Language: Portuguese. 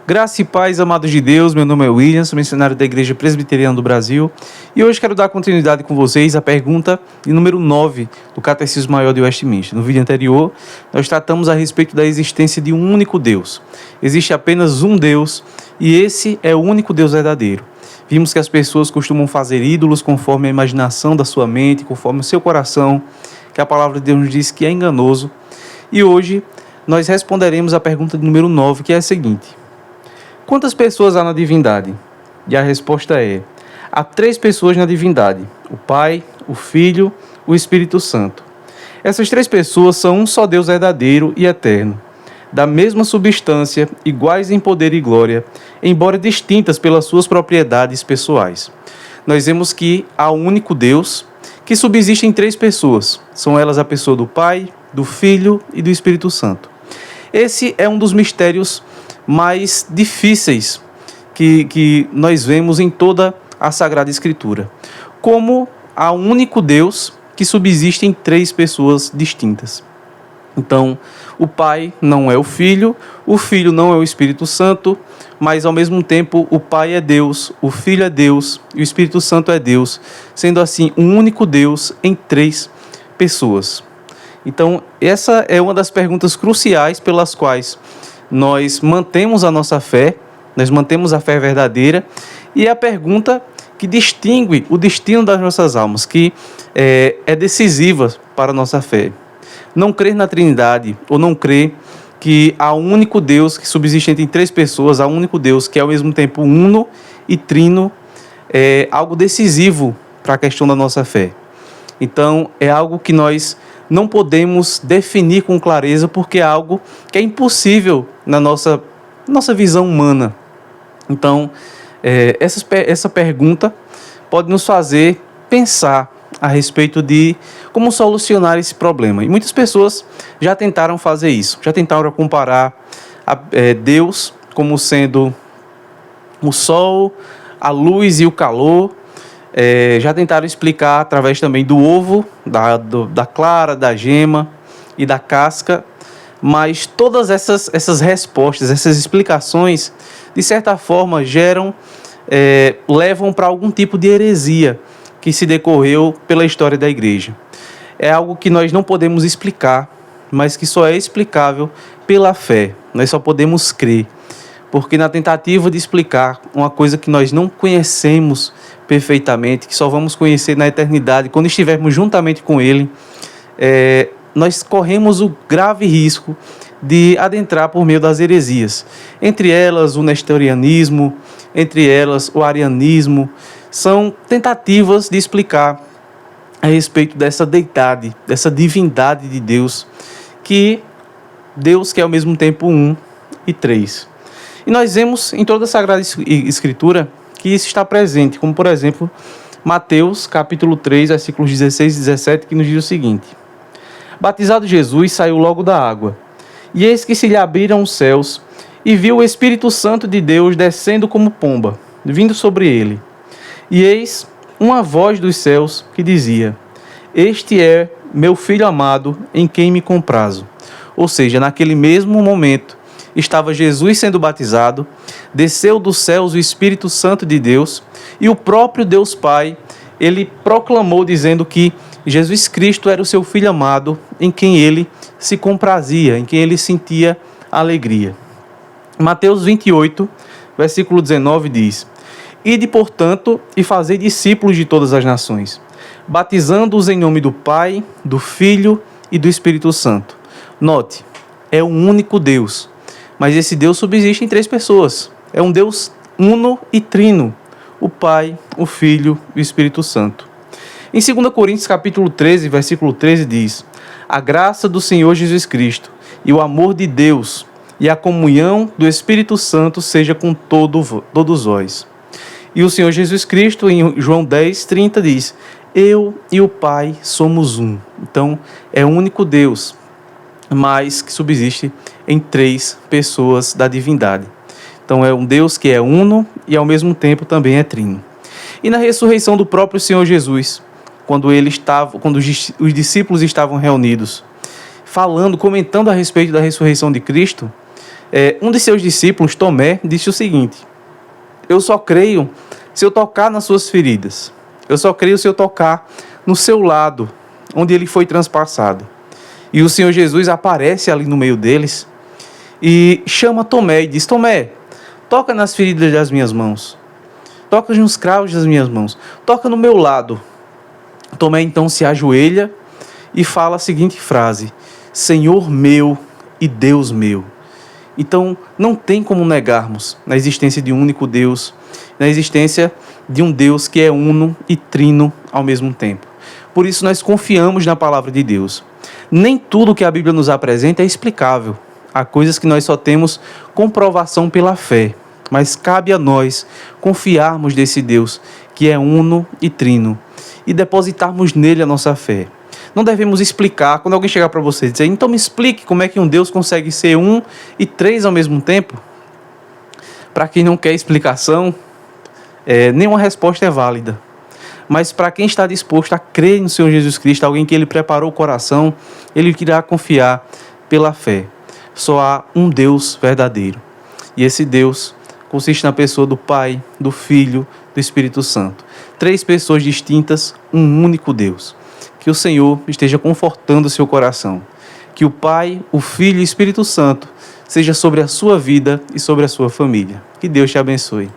Graça e paz, amados de Deus, meu nome é William, sou missionário da Igreja Presbiteriana do Brasil e hoje quero dar continuidade com vocês à pergunta de número 9 do Catecismo Maior de Westminster. No vídeo anterior, nós tratamos a respeito da existência de um único Deus. Existe apenas um Deus e esse é o único Deus verdadeiro. Vimos que as pessoas costumam fazer ídolos conforme a imaginação da sua mente, conforme o seu coração, que a palavra de Deus nos diz que é enganoso. E hoje nós responderemos a pergunta de número 9, que é a seguinte: quantas pessoas há na divindade? E a resposta é: há 3 pessoas na divindade: o Pai, o Filho, o Espírito Santo. Essas 3 pessoas são um só Deus verdadeiro e eterno, da mesma substância, iguais em poder e glória, embora distintas pelas suas propriedades pessoais. Nós vemos que há um único Deus que subsiste em 3 pessoas. São elas a pessoa do Pai, do Filho e do Espírito Santo. Esse é um dos mistérios mais difíceis que nós vemos em toda a Sagrada Escritura. Como há um único Deus que subsiste em 3 pessoas distintas. Então, o Pai não é o Filho não é o Espírito Santo, mas ao mesmo tempo o Pai é Deus, o Filho é Deus e o Espírito Santo é Deus, sendo assim um único Deus em 3 pessoas. Então, essa é uma das perguntas cruciais pelas quais nós mantemos a nossa fé, nós mantemos a fé verdadeira, e é a pergunta que distingue o destino das nossas almas, que é decisiva para a nossa fé. Não crer na Trindade, ou não crer que há um único Deus que subsiste em 3 pessoas, há um único Deus que é ao mesmo tempo uno e trino, é algo decisivo para a questão da nossa fé. Então, é algo que nós não podemos definir com clareza, porque é algo que é impossível na nossa visão humana. Então, essa pergunta pode nos fazer pensar a respeito de como solucionar esse problema. E muitas pessoas já tentaram fazer isso, já tentaram comparar Deus como sendo o sol, a luz e o calor. Já tentaram explicar através também do ovo, da clara, da gema e da casca, mas todas essas respostas, essas explicações, de certa forma, levam para algum tipo de heresia que se decorreu pela história da igreja. É algo que nós não podemos explicar, mas que só é explicável pela fé. Nós só podemos crer, porque na tentativa de explicar uma coisa que nós não conhecemos perfeitamente, que só vamos conhecer na eternidade, quando estivermos juntamente com Ele, nós corremos o grave risco de adentrar por meio das heresias. Entre elas, o nestorianismo, entre elas, o arianismo, são tentativas de explicar a respeito dessa deidade, dessa divindade de Deus, que é ao mesmo tempo um e 3. E nós vemos em toda a Sagrada Escritura que isso está presente, como por exemplo, Mateus capítulo 3, versículos 16 e 17, que nos diz o seguinte: batizado Jesus, saiu logo da água, e eis que se lhe abriram os céus, e viu o Espírito Santo de Deus descendo como pomba, vindo sobre ele. E eis uma voz dos céus que dizia: este é meu Filho amado, em quem me comprazo. Ou seja, naquele mesmo momento, estava Jesus sendo batizado, desceu dos céus o Espírito Santo de Deus, e o próprio Deus Pai, ele proclamou dizendo que Jesus Cristo era o seu Filho amado, em quem ele se comprazia, em quem ele sentia alegria. Mateus 28, versículo 19 diz: ide, portanto, e fazei discípulos de todas as nações, batizando-os em nome do Pai, do Filho e do Espírito Santo. Note, é um único Deus, mas esse Deus subsiste em 3 pessoas. É um Deus uno e trino, o Pai, o Filho e o Espírito Santo. Em 2 Coríntios capítulo 13, versículo 13 diz: a graça do Senhor Jesus Cristo e o amor de Deus e a comunhão do Espírito Santo seja com todos vós. E o Senhor Jesus Cristo, em João 10, 30, diz: eu e o Pai somos um. Então, é um único Deus, mas que subsiste em 3 pessoas da divindade. Então, é um Deus que é uno e, ao mesmo tempo, também é trino. E na ressurreição do próprio Senhor Jesus, quando os discípulos estavam reunidos, comentando a respeito da ressurreição de Cristo, Um de seus discípulos, Tomé, disse o seguinte: eu só creio se eu tocar nas suas feridas. Eu só creio se eu tocar no seu lado, onde ele foi transpassado. E o Senhor Jesus aparece ali no meio deles e chama Tomé e diz: Tomé, toca nas feridas das minhas mãos. Toca nos cravos das minhas mãos. Toca no meu lado. Tomé então se ajoelha e fala a seguinte frase: Senhor meu e Deus meu. Então, não tem como negarmos na existência de um único Deus, na existência de um Deus que é uno e trino ao mesmo tempo. Por isso, nós confiamos na palavra de Deus. Nem tudo que a Bíblia nos apresenta é explicável. Há coisas que nós só temos comprovação pela fé, mas cabe a nós confiarmos nesse Deus que é uno e trino e depositarmos nele a nossa fé. Não devemos explicar. Quando alguém chegar para você e dizer: então me explique como é que um Deus consegue ser um e três ao mesmo tempo. Para quem não quer explicação, nenhuma resposta é válida. Mas para quem está disposto a crer no Senhor Jesus Cristo, alguém que ele preparou o coração, ele irá confiar pela fé. Só há um Deus verdadeiro. E esse Deus consiste na pessoa do Pai, do Filho, do Espírito Santo. 3 pessoas distintas, um único Deus. Que o Senhor esteja confortando o seu coração. Que o Pai, o Filho e o Espírito Santo seja sobre a sua vida e sobre a sua família. Que Deus te abençoe.